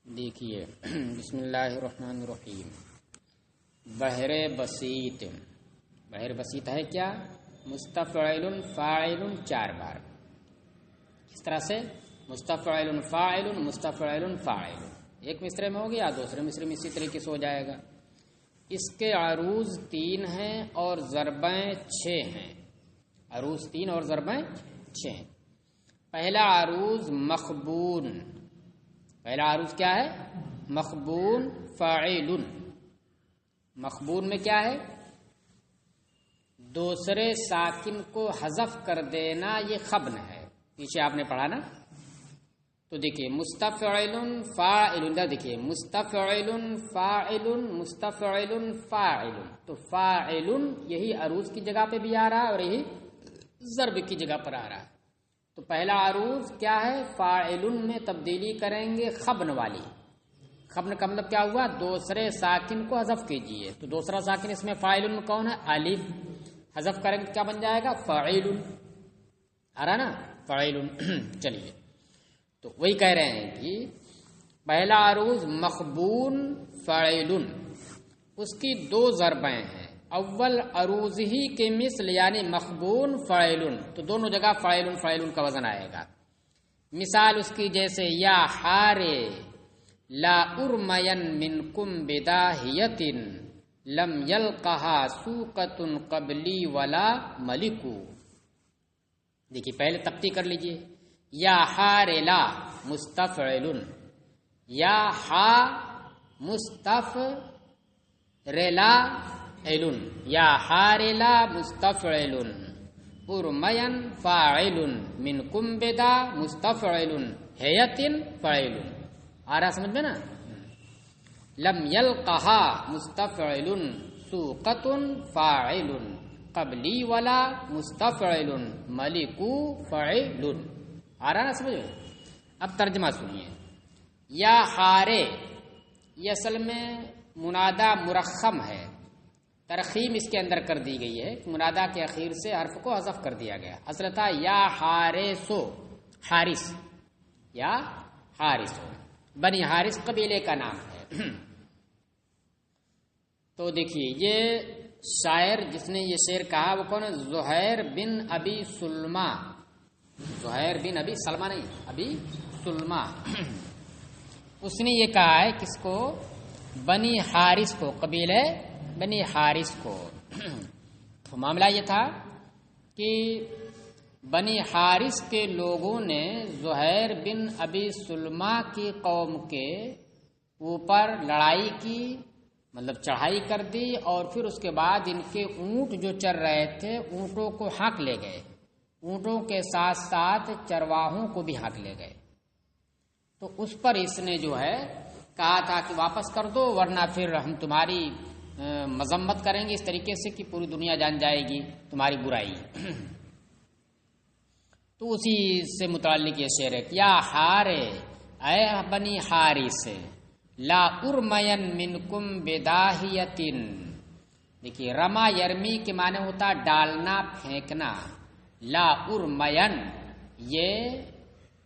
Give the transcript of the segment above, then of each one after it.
دیکھیے بسم اللہ الرحمن الرحیم. بحر بسیط. بحر بسیط ہے کیا؟ مستفعل فاعل 4 بار. اس طرح سے مستفعل فاعل مستفعل فاعل ایک مصرعے میں ہو گیا، دوسرے مصرعے میں اسی طریقے سے ہو جائے گا. اس کے عروض 3 ہیں اور ضربیں 6 ہیں. عروض 3 اور ضربیں 6 ہیں. پہلا عروض مخبون. پہلا عروض کیا ہے؟ مخبون فاعل. مخبون میں کیا ہے؟ دوسرے ساکن کو حذف کر دینا، یہ خبن ہے. پیچھے آپ نے پڑھا نا. تو دیکھیے مستفعل فاعل، دیکھیے مستفعل فاعل مستفعل فاعل. تو فاعل یہی عروض کی جگہ پہ بھی آ رہا ہے اور یہی ضرب کی جگہ پر آ رہا ہے. تو پہلا عروض کیا ہے؟ فاعل میں تبدیلی کریں گے خبن والی. خبن کا مطلب کیا ہوا؟ دوسرے ساکن کو حذف کیجئے. تو دوسرا ساکن اس میں فاعل میں کون ہے؟ الف. حذف کریں گے کیا بن جائے گا؟ فاعل. آ رہا نا فاعل. چلیے تو وہی کہہ رہے ہیں کہ پہلا عروض مخبون فاعل، اس کی 2 ضربیں ہیں. اول عروض ہی کے مثل یعنی مخبون فاعل، تو دونوں جگہ فاعل فاعل کا وزن آئے گا. مثال اس کی جیسے یا حارے لا ارمین منکم بداہیت لم یلقہا سوقۃ قبلی ولا ملکو. دیکھیے پہلے تختی کر لیجئے. یا حارے لا مستفعل، یا ہا مستفعل یا حارلا مستفعل، ارمین فاعل، منکم بدا مستفعل، ہیت فاعل. آ رہا سمجھ میں نا. لم یلقہا مستفعل سوقۃ فاعل، قبلی ولا مستفعل، ملکو فاعل. آ رہا نا سمجھ میں. اب ترجمہ سنیے. یا حارے یہ اصل میں منادا مرخم ہے. ترخیم اس کے اندر کر دی گئی ہے. منادا کے اخیر سے حرف کو حذف کر دیا گیا. اصل تھا یا حارسو، حارس، یا حارسو. بنی حارس قبیلے کا نام ہے. تو دیکھیے یہ شاعر جس نے یہ شعر کہا وہ کون ہے؟ زہیر بن ابی سلمہ. زہیر بن ابی سلمہ نہیں، ابی سلمہ. اس نے یہ کہا ہے کس کو؟ بنی حارس کو، قبیلے بنی حارس کو. تو معاملہ یہ تھا کہ بنی حارس کے لوگوں نے زہیر بن ابی سلمہ کی قوم کے اوپر لڑائی کی، مطلب چڑھائی کر دی، اور پھر اس کے بعد ان کے اونٹ جو چر رہے تھے اونٹوں کو ہانک لے گئے. اونٹوں کے ساتھ ساتھ چرواہوں کو بھی ہانک لے گئے. تو اس پر اس نے جو ہے کہا تھا کہ واپس کر دو ورنہ پھر ہم تمہاری مذمت کریں گے اس طریقے سے کہ پوری دنیا جان جائے گی تمہاری برائی. تو اسی سے متعلق یہ شعر ہے. یا حارے اے بنی حارس لا ارمین منکم بداہیت. دیکھیے رما یرمی کے معنی ہوتا ڈالنا، پھینکنا. لا ارمین یہ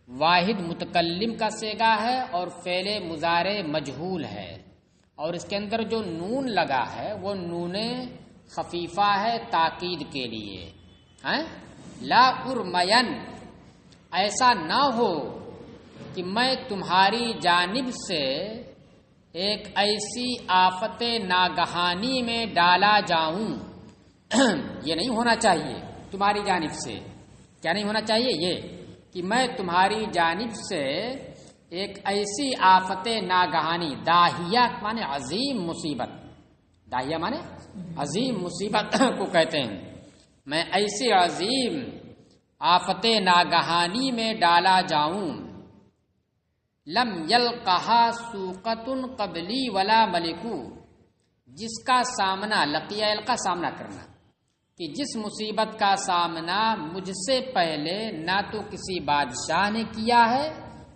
واحد متکلم کا صیغہ ہے اور فعل مضارع مجہول ہے، اور اس کے اندر جو نون لگا ہے وہ نون خفیفہ ہے تاکید کے لیے. لا ارمین ایسا نہ ہو کہ میں تمہاری جانب سے ایک ایسی آفت ناگہانی میں ڈالا جاؤں. یہ نہیں ہونا چاہیے تمہاری جانب سے. کیا نہیں ہونا چاہیے؟ یہ کہ میں تمہاری جانب سے ایک ایسی آفت ناگہانی، داہیہ مانے عظیم مصیبت، داہیہ مانے عظیم مصیبت کو کہتے ہیں. میں ایسی عظیم آفت ناگہانی میں ڈالا جاؤں. لم یلقہا سوقۃ قبلی ولا ملکو، جس کا سامنا، لقیہ یلقا سامنا کرنا، کہ جس مصیبت کا سامنا مجھ سے پہلے نہ تو کسی بادشاہ نے کیا ہے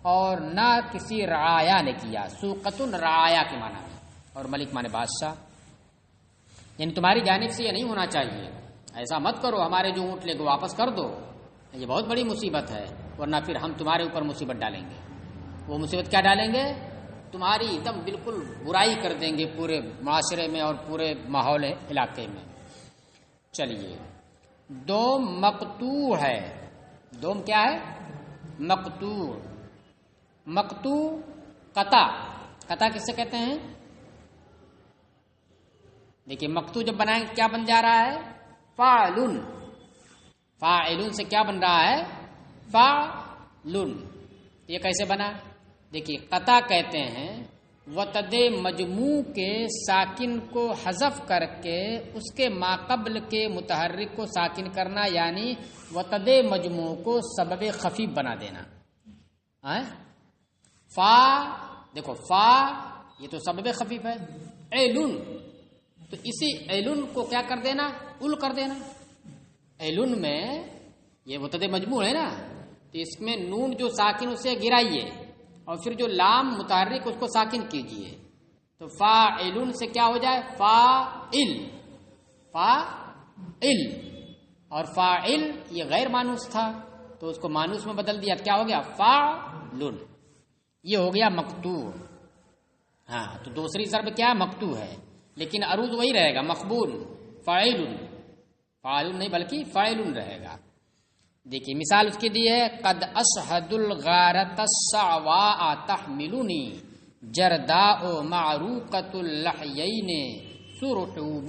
اور نہ کسی رعایا نے کیا. سوقۃ رعایا کے معنی ہے اور ملک مانے بادشاہ. یعنی تمہاری جانب سے یہ نہیں ہونا چاہیے. ایسا مت کرو، ہمارے جو اونٹ لے کے واپس کر دو، یہ بہت بڑی مصیبت ہے، ورنہ پھر ہم تمہارے اوپر مصیبت ڈالیں گے. وہ مصیبت کیا ڈالیں گے؟ تمہاری ایک دم بالکل برائی کر دیں گے پورے معاشرے میں اور پورے ماحول علاقے میں۔ چلیے، دوم مقطوع ہے۔ دوم کیا ہے؟ مقطوع۔ مقطوع قطع، قطع کس سے کہتے ہیں؟ دیکھیے مقطوع جب بنائیں کیا بن جا رہا ہے؟ فاعلن۔ فاعلن سے کیا بن رہا ہے؟ فاعلن۔ یہ کیسے بنا؟ دیکھیے قطع کہتے ہیں وتد مجموع کے ساکن کو حذف کر کے اس کے ماقبل کے متحرک کو ساکن کرنا، یعنی وتد مجموع کو سبب خفیف بنا دینا۔ فا، دیکھو فا یہ تو سبب خفیف ہے، علن تو اسی علن کو کیا کر دینا؟ ال کر دینا۔ علن میں یہ متد مجموع ہے نا، تو اس میں نون جو ساکن اسے گرائیے اور پھر جو لام متحرک اس کو ساکن کیجئے، تو فاعلن سے کیا ہو جائے؟ فاعل۔ فاعل اور فاعل یہ غیر مانوس تھا تو اس کو مانوس میں بدل دیا، کیا ہو گیا؟ فاعلن۔ یہ ہو گیا مقطوع۔ ہاں تو دوسری ضرب کیا ہے؟ مقطوع ہے، لیکن عروض وہی رہے گا، مقبول فاعلن۔ فاعلن نہیں بلکہ فاعلن رہے گا۔ دیکھیے مثال اس کی دی ہے، قد اشہد الغارۃ الصعواء تحملنی جرداء معروقۃ اللحیین سرحوب۔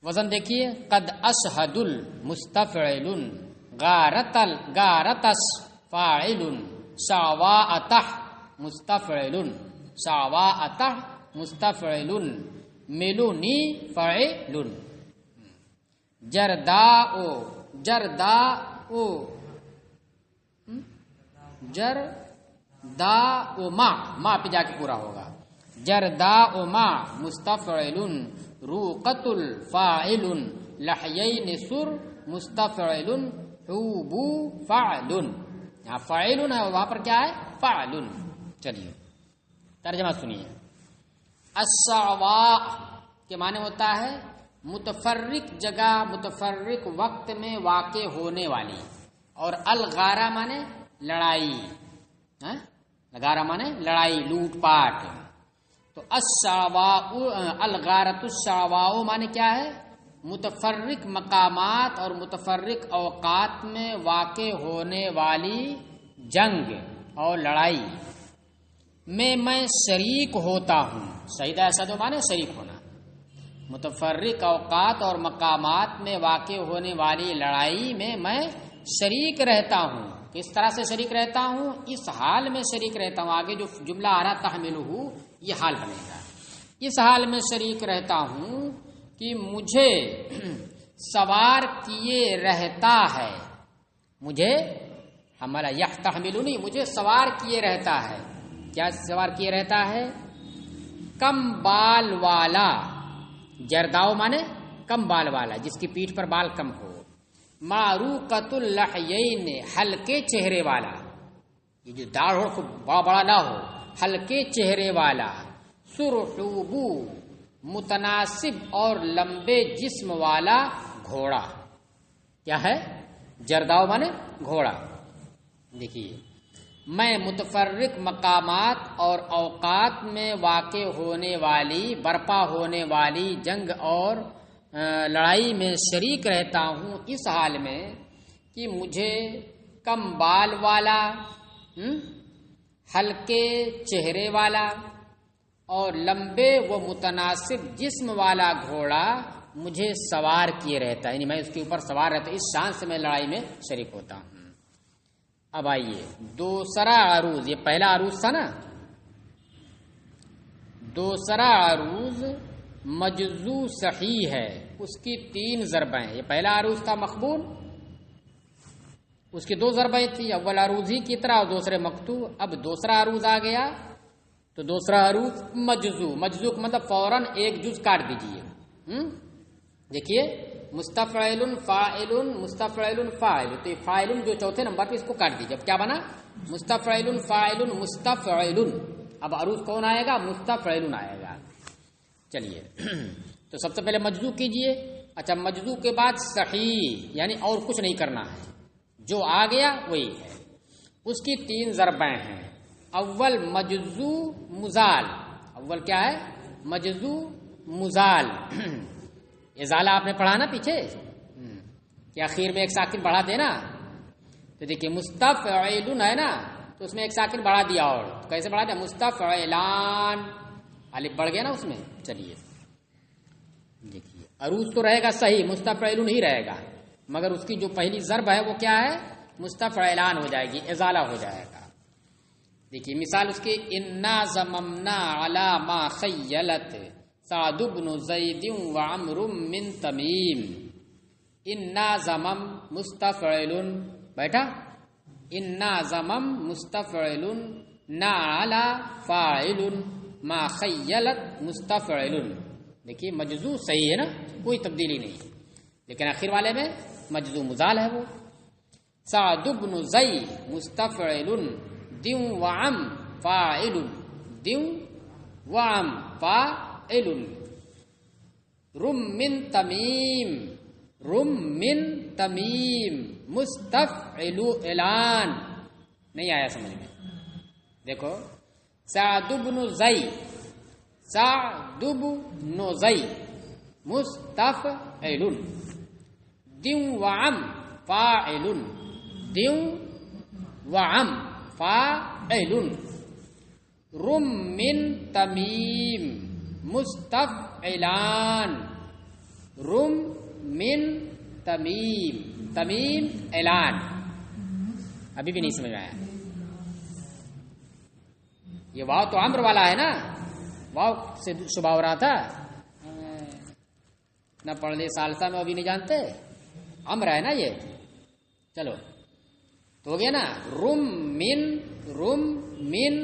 وزن دیکھیے، قد اشہد المستفعل، غارۃ فاعل، صعواء مستفعل، صعواء مستفعل، ملونی فاعل، جرداء ما پہ جا کے پورا ہوگا، جرداء ما مستفعل، روقۃ الفاعل، لحیین سر مستفعل، حوب فاعل۔ یہاں فاعل ہے، وہاں پر کیا ہے؟ فاعل۔ چلیے ترجمہ سنیے۔ الصعواء کے معنی ہوتا ہے متفرق جگہ متفرق وقت میں واقع ہونے والی، اور الغارہ مانے لڑائی، غارہ مانے لڑائی لوٹ پاٹ۔ تو الصعواء الغارۃ الصعواء مانے کیا ہے؟ متفرق مقامات اور متفرق اوقات میں واقع ہونے والی جنگ اور لڑائی میں شریک ہوتا ہوں۔ شہید اسد مانے شریک ہونا۔ متفرق اوقات اور مقامات میں واقع ہونے والی لڑائی میں شریک رہتا ہوں۔ کس طرح سے شریک رہتا ہوں؟ اس حال میں شریک رہتا ہوں۔ آگے جو جملہ آ رہا تحملہ یہ حال بنے گا۔ اس حال میں شریک رہتا ہوں کہ مجھے سوار کیے رہتا ہے، مجھے حملہ یحتحملنی، مجھے سوار کیے رہتا ہے۔ کیا سوار کیے رہتا ہے؟ کم بال والا، جرداؤ مانے کم بال والا، جس کی پیٹھ پر بال کم ہو، معروقۃ اللحیین ہلکے چہرے والا، یہ جو داڑھ ہو بڑا نہ ہو، ہلکے چہرے والا، سرحوب متناسب اور لمبے جسم والا گھوڑا۔ کیا ہے؟ جرداؤ مانے گھوڑا۔ دیکھیے، میں متفرق مقامات اور اوقات میں واقع ہونے والی برپا ہونے والی جنگ اور لڑائی میں شریک رہتا ہوں اس حال میں کہ مجھے کم بال والا، ہلکے چہرے والا اور لمبے و متناسب جسم والا گھوڑا مجھے سوار کیے رہتا ہے، یعنی میں اس کے اوپر سوار رہتا ہوں، اس شان سے میں لڑائی میں شریک ہوتا ہوں۔ اب آئیے دوسرا عروض، یہ پہلا عروض تھا نا، دوسرا عروض مجزو صحیح ہے، اس کی 3 ضربیں ہیں۔ یہ پہلا عروض تھا مقبول، اس کی 2 ضربیں تھی، اول عروض ہی کی طرح اور دوسرے مقطوع۔ اب دوسرا عروض آ گیا تو دوسرا عروض مجزو، مجزو کا مطلب فوراً ایک جز کاٹ دیجئے۔ دیکھیے، مستفعل فاعل مستفعل فاعل، تو یہ فاعل جو چوتھے نمبر پہ اس کو کاٹ دیجیے۔ اب کیا بنا؟ مستفعل فاعل مستفعل۔ اب عروض کون آئے گا؟ مستفعل آئے گا۔ چلیے تو سب سے پہلے مجزو کیجئے۔ اچھا، مجزو کے بعد صحیح، یعنی اور کچھ نہیں کرنا ہے، جو آ گیا وہی ہے۔ اس کی 3 ضربیں ہیں۔ اول مجزو مزال، اول کیا ہے؟ مجزو مزال. ازالہ آپ نے پڑھا نا پیچھے کہ آخر میں ایک ساکن بڑھا دینا. تو دیکھیے مستفعلن ہے نا، تو اس میں ایک ساکن بڑھا دیا. اور کیسے بڑھا دیا؟ مستفعلان، الف بڑھ گیا نا اس میں. چلیے دیکھیے عروض تو رہے گا صحیح، مستفعلن ہی رہے گا، مگر اس کی جو پہلی ضرب ہے وہ کیا ہے؟ مستفعلان ہو جائے گی، ازالہ ہو جائے گا. دیکھیے مثال اس کی انا ضممنا علی ما خیلت سعد بن زید وعمر من تمیم. انا ضمم مستفعل بیٹھا، انا ضمم مستفعل نا علی فاعل ما خیلت مستفعل. دیکھیے مجزو صحیح ہے نا، کوئی تبدیلی نہیں، لیکن آخر والے میں مجزو مزال ہے. وہ سعد بن زید مستفعل دیو وعم فاعل، دیو وعم فاعل. رم من تمیم، رم من تمیم مستفعل اعلان. نہیں آیا سمجھ میں؟ دیکھو سعد بن زید، سعد بن زید مستفعل دیو وعم فاعل، دیو وعم فاعل. رم من تمیم مستفعلان، رم من تمیم، تمیم اعلان. ابھی بھی نہیں سمجھ میں آیا؟ یہ واو تو امر والا ہے نا، واو سے شبہ ہو رہا تھا. نہ پڑھ لے ثالثہ میں ابھی نہیں جانتے، امر ہے نا یہ. چلو تو ہو گیا نا. رم من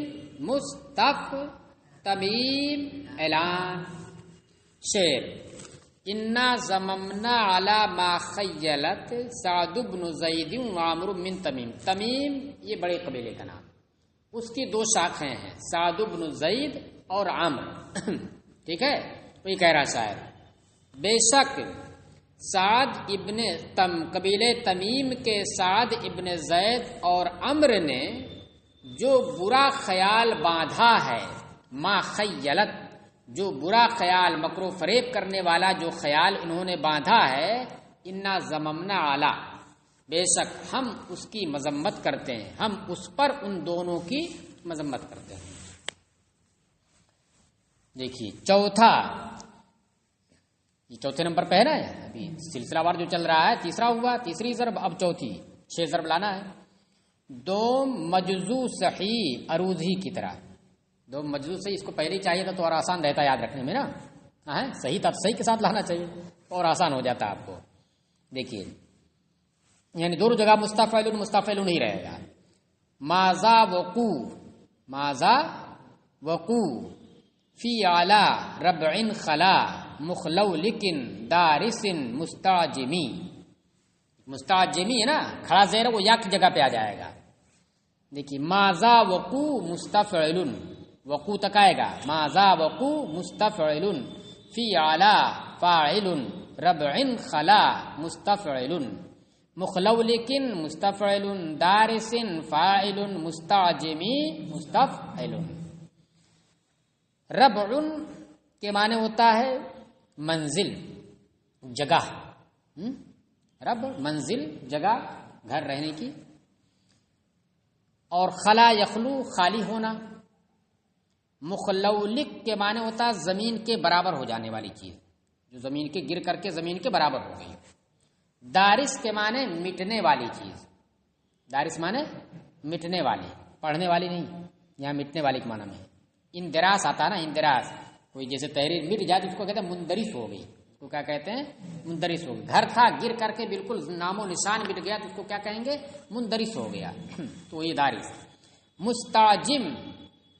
مستف تمیم اعلان. شعر انا ضممنا علی ما خیلت سعد بن زید وعمر من تمیم. تمیم یہ بڑے قبیلے کا نام، اس کی دو شاخیں ہیں، سعد بن زید اور عمر. ٹھیک ہے، وہی کہہ رہا شاعر بے شک سعد ابن قبیلے تمیم کے سعد ابن زید اور عمر نے جو برا خیال باندھا ہے، ما خیلت جو برا خیال مکر و فریب کرنے والا جو خیال انہوں نے باندھا ہے، انا ضممنا علی بے شک ہم اس کی مذمت کرتے ہیں، ہم اس پر ان دونوں کی مذمت کرتے ہیں. دیکھیے چوتھا، یہ چوتھے نمبر پہ ہے نا، ابھی سلسلہ وار جو چل رہا ہے، تیسرا ہوا، تیسری ضرب، اب چوتھی. 6 ضرب لانا ہے. دوم مجزو صحیح عروض ہی کی طرح. دوم مجزو صحیح اس کو پہلے ہی چاہیے تھا تو اور آسان رہتا یاد رکھنے میں نا. ہاں صحیح تھا، صحیح کے ساتھ لانا چاہیے اور آسان ہو جاتا آپ کو. دیکھیے یعنی دونوں جگہ مستفعل نہیں رہے گا. ماذا وقوع، ماذا وقوع فی اعلی ربع خلا مخلو لیکن دارس مستعجمی. مستعجمی ہے نا، کھڑا زیر وہ یا کی جگہ پہ آ جائے گا. دیکھیے ماذا وقوع مستفعل، وقوع تک آئے گا. ماذا وقوع مستفعل فی اعلی فاعل ربع خلا مستفعل مخلو لیکن مستفعل دارس فاعل مستعجمی مستفعل. ربع کے معنی ہوتا ہے منزل، جگہ. رب منزل، جگہ، گھر رہنے کی. اور خلا یخلو خالی ہونا. مخلولک کے معنی ہوتا ہے زمین کے برابر ہو جانے والی چیز، جو زمین کے گر کر کے زمین کے برابر ہو گئی. دارس کے معنی مٹنے والی چیز. دارس معنی مٹنے والی، پڑھنے والی نہیں، یہاں مٹنے والی کے معنی میں. اندراس آتا ہے نا، اندراس، کوئی جیسے تحریر مٹ جاتی اس کو کہتے ہیں مندرس ہو گئی. اس کو کیا کہتے ہیں؟ مندرس ہو گئی. گھر تھا گر کر کے بالکل نام و نشان مٹ گیا تو اس کو کیا کہیں گے؟ مندرس ہو گیا. تو یہ دارس. مستعجم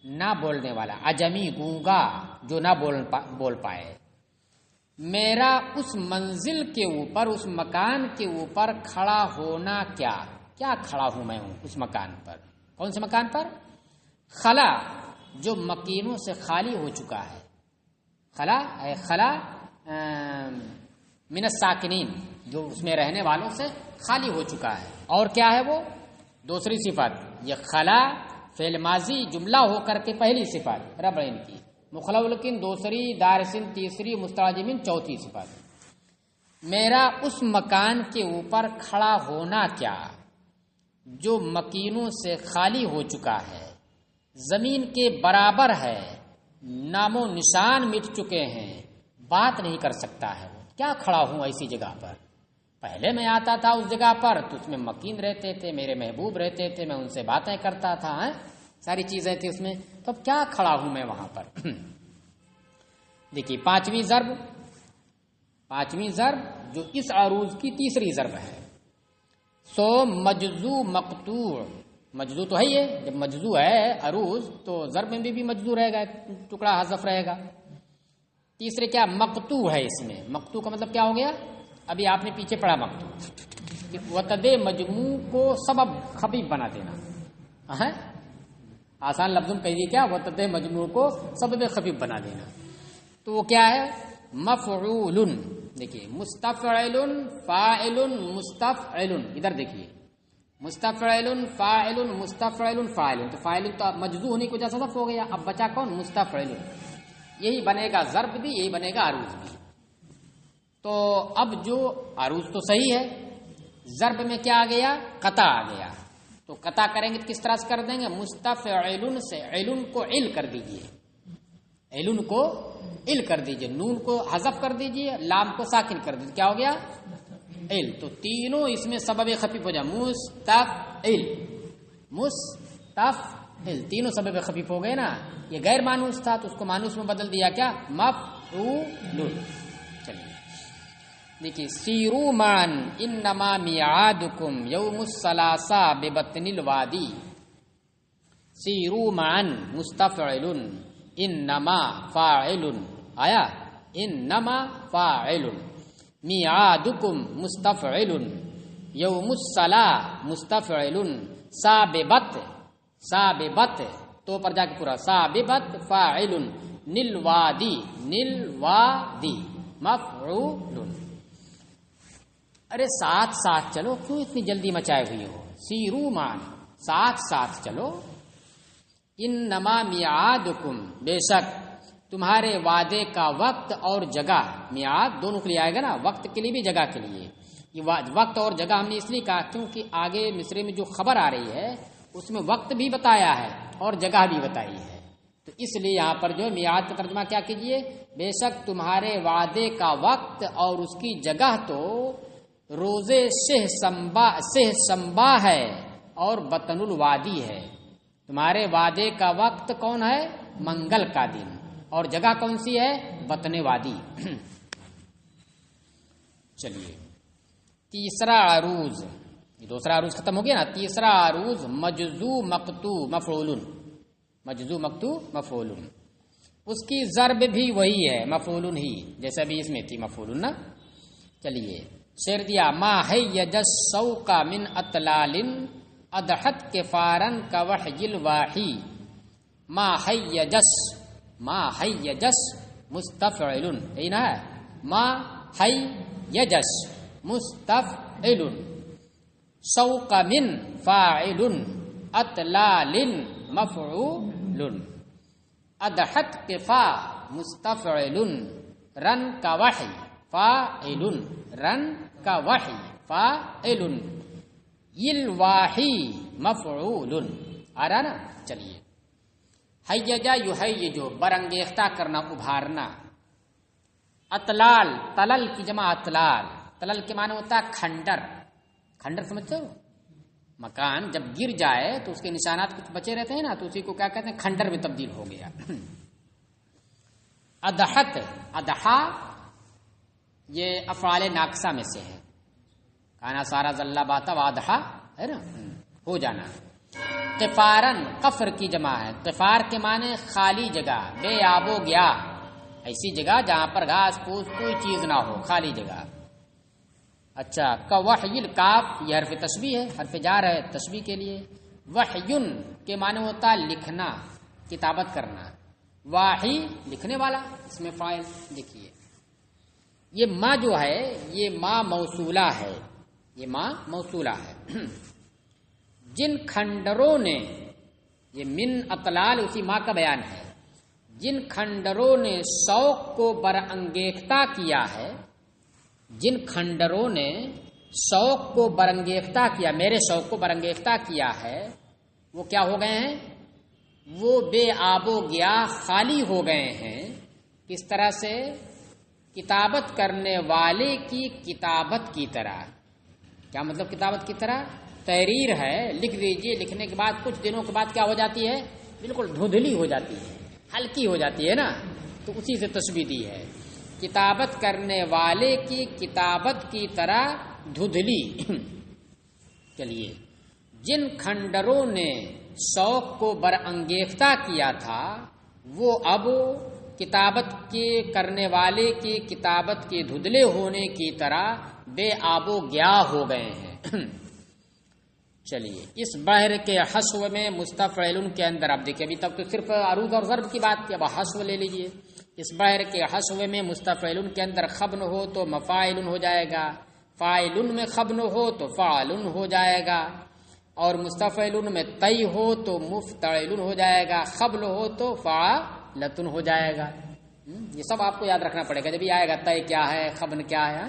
نہ بولنے والا، عجمی گونگا جو نہ بول پائے. میرا اس منزل کے اوپر، اس مکان کے اوپر کھڑا ہونا کیا کیا کھڑا ہوں میں ہوں اس مکان پر. کون سے مکان پر؟ خلا جو مکینوں سے خالی ہو چکا ہے. خلا ہے، خلا من الساکنین جو اس میں رہنے والوں سے خالی ہو چکا ہے. اور کیا ہے وہ؟ دوسری صفت یہ خلا فعل ماضی جملہ ہو کر کے پہلی صفت ربعین کی، مخلوقین دوسری، دارسن تیسری، مستعجمین چوتھی صفت۔ میرا اس مکان کے اوپر کھڑا ہونا کیا جو مکینوں سے خالی ہو چکا ہے، زمین کے برابر ہے، نام و نشان مٹ چکے ہیں، بات نہیں کر سکتا ہے، کیا کھڑا ہوں ایسی جگہ پر؟ پہلے میں آتا تھا اس جگہ پر تو اس میں مکین رہتے تھے، میرے محبوب رہتے تھے، میں ان سے باتیں کرتا تھا، ساری چیزیں تھی اس میں، تو اب کیا کھڑا ہوں میں وہاں پر؟ دیکھیے پانچویں ضرب جو اس عروض کی تیسری ضرب ہے، سو مجزو مقطوع، مجزو تو ہے یہ، جب مجزو ہے عروض تو ضرب میں بھی مجزو رہے گا، ٹکڑا حذف رہے گا۔ تیسرے کیا مقطوع ہے، اس میں مقطوع کا مطلب کیا ہو گیا؟ ابھی آپ نے پیچھے پڑھا مقطوع، وتد مجموع کو سبب خفیف بنا دینا، آسان لفظوں میں کہہ دیے کیا، وتد مجموع کو سبب خفیف بنا دینا، تو وہ کیا ہے؟ مفعول۔ دیکھیے مستفعل فاعل مستفعل، ادھر دیکھیے مستفعل فاعل مستفعل فاعل، تو فاعل تو مجزو ہونے کی وجہ سے حذف ہو گیا، اب بچا کون؟ مستفعل۔ یہی بنے گا ضرب بھی، یہی بنے گا عروض بھی۔ تو اب جو عروض تو صحیح ہے، ضرب میں کیا آ گیا؟ قطع آ گیا، تو قطع کریں گے تو کس طرح سے کر دیں گے؟ مستفعل سے علن کو عل کر دیجئے، علن کو عل کر دیجئے، نون کو حذف کر دیجئے، لام کو ساکن کر دیجئے، کیا ہو گیا؟ عل۔ تو تینوں اس میں سبب خفیف ہو جائے، مستفعل مستفعل، تینوں سبب خفیف ہو گئے نا، یہ غیر مانوس تھا تو اس کو مانوس میں بدل دیا، کیا؟ مفعول۔ چلیے دیکھیے سیرو مان انما میعادکم یوم الثلاثاء ببطن الوادی، سیرو مان مستفعل انما فاعل، آیا انما فاعل، میعادکم مستفعل، یوم الصلاة مستفعل، ساببت تو پر جا کے پورا، ساببت فاعل، نلوادی مفعول۔ ارے ساتھ ساتھ چلو، کیوں اتنی جلدی مچائے ہوئی ہو؟ سیرو مان، ساتھ ساتھ چلو، انما میعادکم، بے شک تمہارے وعدے کا وقت اور جگہ، میعاد دونوں کے لیے آئے گا نا، وقت کے لیے بھی جگہ کے لیے، یہ وقت اور جگہ ہم نے اس لیے کہا کیونکہ آگے مصرے میں جو خبر آ رہی ہے اس میں وقت بھی بتایا ہے اور جگہ بھی بتائی ہے، تو اس لیے یہاں پر جو میعاد کا ترجمہ کیا کیجئے؟ بے شک تمہارے وعدے کا وقت اور اس کی جگہ تو روز سہ سنبا ہے اور بطن الوادی ہے۔ تمہارے وعدے کا وقت کون ہے؟ منگل کا دن، اور جگہ کون سی ہے؟ بطن وادی۔ چلیے تیسرا عروض، یہ دوسرا عروض ختم ہو گیا نا، تیسرا عروض مجزو مقطوع مفعول، مجزو مقطوع مفعول، اس کی ضرب بھی وہی ہے، مفعول ہی، جیسے بھی اس میں تھی مفعول نا۔ چلیے شعر دیا، ما حیج الشوق من اطلال اضحت کفارا كوحی الواحی، ما حیجس مستفعل، یہی نا ہے، ما حیجس مستفعل، شوق من فاعل، اطلال مفعول، اضحت کفا مستفعل، رن كوحی فاعل، رن كوحی فاعل، الواحی مفعول، آ رہا نا۔ چلیے حیجا یحیجو، برانگیختہ کرنا، ابھارنا، اطلال، تلل کی جمع اطلال، تلل کے معنی ہوتا ہے کھنڈر، کھنڈر سمجھتے ہو؟ مکان جب گر جائے تو اس کے نشانات کچھ بچے رہتے ہیں نا، تو اسی کو کیا کہتے ہیں؟ کھنڈر میں تبدیل ہو گیا۔ اضحت، اضحا یہ افعال ناقصہ میں سے ہے، کانا سارا زلہ باتا واضحا ہے نا، ہو جانا۔ قفارن، قفر کی جمع ہے، قفار کے معنی خالی جگہ، بے آب و گیا، ایسی جگہ جہاں پر گھاس پھوس کوئی چیز نہ ہو، خالی جگہ۔ اچھا کوحی الکاف، یہ حرف تشبیہ ہے، حرف جار ہے تشبیہ کے لیے۔ وحیٌ کے معنی ہوتا ہے لکھنا، کتابت کرنا، واحی لکھنے والا، اس میں فاعل دیکھیے، یہ ما جو ہے یہ ما موصولہ ہے، یہ ما موصولہ ہے۔ جن کھنڈروں نے یہ من اطلال اسی ماں کا بیان ہے. جن کھنڈروں نے شوق کو برانگیختہ کیا ہے، جن کھنڈروں نے شوق کو برانگیختہ کیا، میرے شوق کو برانگیختہ کیا ہے، وہ کیا ہو گئے ہیں؟ وہ بے آب و گیا، خالی ہو گئے ہیں. کس طرح سے؟ کتابت کرنے والے کی کتابت کی طرح. کیا مطلب کتابت کی طرح؟ تحریر ہے، لکھ دیجئے، لکھنے کے بعد کچھ دنوں کے بعد کیا ہو جاتی ہے؟ بالکل دھندلی ہو جاتی ہے، ہلکی ہو جاتی ہے نا. تو اسی سے تشبیہ دی ہے، کتابت کرنے والے کی کتابت کی طرح دھندلی. چلیے، جن کھنڈروں نے شوق کو برانگیختہ کیا تھا وہ اب کتابت کے کرنے والے کی کتابت کے دھندلے ہونے کی طرح بے آب و گیا ہو گئے ہیں. چلیے، اس بحر کے حسو میں مستفعل کے اندر اب دیکھیں، ابھی تک تو صرف عروض اور ضرب کی بات کی، اب حسو لے لیجئے. اس بحر کے حسو میں مستفعل کے اندر خبن ہو تو مفاعل ہو جائے گا، فاعل میں خبن ہو تو فاعل ہو جائے گا، اور مستفعل میں تئی ہو تو مفتعل ہو جائے گا، خبل ہو تو فاعلۃ ہو جائے گا. یہ سب آپ کو یاد رکھنا پڑے گا جب یہ آئے گا. تئی کیا ہے، خبن کیا ہے.